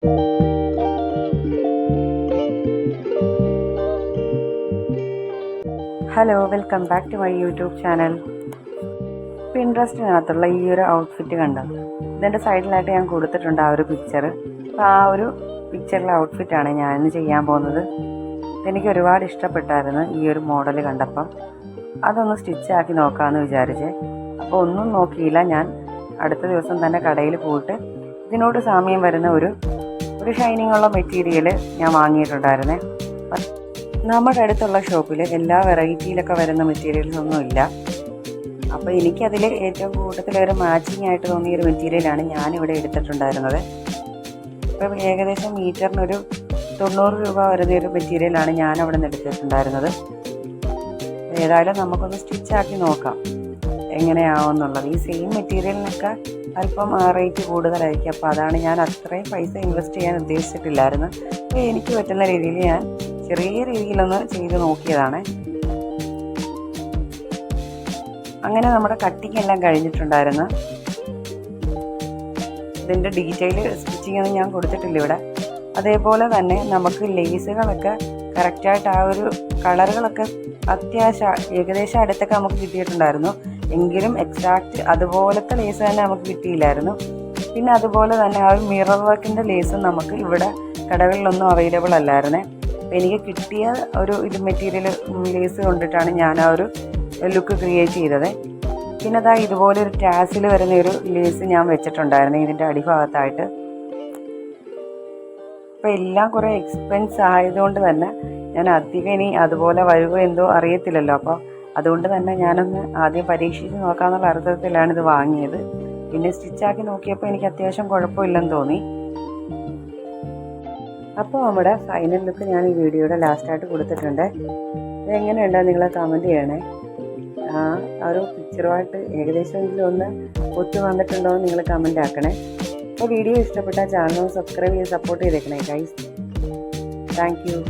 Hello, welcome back to my YouTube channel. പിൻട്രസ്റ്റിനകത്തുള്ള ഈ ഒരു ഔട്ട്ഫിറ്റ് കണ്ടോ? ഇതിൻ്റെ സൈഡിലായിട്ട് ഞാൻ കൊടുത്തിട്ടുണ്ട് ആ ഒരു പിക്ചർ. അപ്പോൾ ആ ഒരു പിക്ചറിലെ ഔട്ട്ഫിറ്റാണ് ഞാൻ ഇന്ന് ചെയ്യാൻ പോകുന്നത്. എനിക്ക് ഒരുപാട് ഇഷ്ടപ്പെട്ടായിരുന്നു ഈ ഒരു മോഡൽ കണ്ടപ്പം. അതൊന്ന് സ്റ്റിച്ചാക്കി നോക്കാമെന്ന് വിചാരിച്ച്. അപ്പോൾ ഒന്നും നോക്കിയില്ല, ഞാൻ അടുത്ത ദിവസം തന്നെ കടയിൽ പോയിട്ട് ഇതിനോട് സാമ്യം വരുന്ന ഒരു ഷൈനിങ് ഉള്ള മെറ്റീരിയൽ ഞാൻ വാങ്ങിയിട്ടുണ്ടായിരുന്നേ. നമ്മുടെ അടുത്തുള്ള ഷോപ്പിൽ എല്ലാ വെറൈറ്റിയിലൊക്കെ വരുന്ന മെറ്റീരിയൽസ് ഒന്നും ഇല്ല. അപ്പോൾ എനിക്കതിൽ ഏറ്റവും കൂടുതലൊരു മാച്ചിങ് ആയിട്ട് തോന്നിയൊരു മെറ്റീരിയലാണ് ഞാനിവിടെ എടുത്തിട്ടുണ്ടായിരുന്നത്. ഇപ്പം ഏകദേശം മീറ്ററിനൊരു 90 രൂപ വരുന്നൊരു മെറ്റീരിയലാണ് ഞാനവിടെ നിന്ന് എടുത്തിട്ടുണ്ടായിരുന്നത്. ഏതായാലും നമുക്കൊന്ന് സ്റ്റിച്ചാക്കി നോക്കാം എങ്ങനെയാവുമെന്നുള്ളത്. ഈ സെയിം മെറ്റീരിയലിനൊക്കെ അല്പം റേറ്റ് കൂടുതലായിരിക്കും. അപ്പോൾ അതാണ് ഞാൻ അത്രയും പൈസ ഇൻവെസ്റ്റ് ചെയ്യാൻ ഉദ്ദേശിച്ചിട്ടില്ലായിരുന്നു. അപ്പോൾ എനിക്ക് പറ്റുന്ന രീതിയിൽ ഞാൻ ചെറിയ രീതിയിലൊന്ന് ചെയ്ത് നോക്കിയതാണ്. അങ്ങനെ നമ്മുടെ കട്ടിങ് എല്ലാം കഴിഞ്ഞിട്ടുണ്ടായിരുന്നു. ഇതിൻ്റെ ഡീറ്റെയിൽ സ്റ്റിച്ചിങ് ഒന്നും ഞാൻ കൊടുത്തിട്ടില്ല ഇവിടെ. അതേപോലെ തന്നെ നമുക്ക് ലേസുകളൊക്കെ കറക്റ്റായിട്ട് ആ ഒരു കളറുകളൊക്കെ അത്യാവശ്യം ഏകദേശം അടുത്തൊക്കെ നമുക്ക് കിട്ടിയിട്ടുണ്ടായിരുന്നു. എങ്കിലും എക്സാക്റ്റ് അതുപോലത്തെ ലേസ് തന്നെ നമുക്ക് കിട്ടിയില്ലായിരുന്നു. പിന്നെ അതുപോലെ തന്നെ ആ ഒരു മിറർ വർക്കിൻ്റെ ലേസും നമുക്ക് ഇവിടെ കടകളിലൊന്നും അവൈലബിൾ അല്ലായിരുന്നേ. എനിക്ക് കിട്ടിയ ഒരു മെറ്റീരിയൽ ലേസ് കൊണ്ടിട്ടാണ് ഞാൻ ആ ഒരു ലുക്ക് ക്രിയേറ്റ് ചെയ്തത്. പിന്നെ അതാ ഇതുപോലെ ഒരു ടാസിൽ വരുന്ന ഒരു ലേസ് ഞാൻ വെച്ചിട്ടുണ്ടായിരുന്നു ഇതിൻ്റെ അടിഭാഗത്തായിട്ട്. അപ്പോൾ എല്ലാം കുറേ എക്സ്പെൻസ് ആയതുകൊണ്ട് തന്നെ ഞാൻ അധികം ഇനി അതുപോലെ വരുമോ എന്തോ അറിയത്തില്ലല്ലോ. അപ്പോൾ അതുകൊണ്ട് തന്നെ ഞാനൊന്ന് ആദ്യം പരീക്ഷിച്ച് നോക്കാമെന്നുള്ള അർത്ഥത്തിലാണ് ഇത് വാങ്ങിയത്. പിന്നെ സ്റ്റിച്ചാക്കി നോക്കിയപ്പോൾ എനിക്ക് അത്യാവശ്യം കുഴപ്പമില്ലെന്ന് തോന്നി. അപ്പോൾ നമ്മുടെ ഫൈനൽ ലുക്ക് ഞാൻ ഈ വീഡിയോയുടെ ലാസ്റ്റായിട്ട് കൊടുത്തിട്ടുണ്ട്. ഇതെങ്ങനെയുണ്ടോ നിങ്ങൾ കമൻറ്റ് ചെയ്യണേ. ആ ഒരു പിക്ചറുമായിട്ട് ഏകദേശമെങ്കിലും ഒന്ന് ഒത്തു വന്നിട്ടുണ്ടോ എന്ന് നിങ്ങൾ കമൻറ്റ് ആക്കണേ. അപ്പോൾ വീഡിയോ ഇഷ്ടപ്പെട്ടാൽ ചാനൽ സബ്സ്ക്രൈബ് ചെയ്ത് സപ്പോർട്ട് ചെയ്തേക്കണേ ഗൈസ്. Thank you.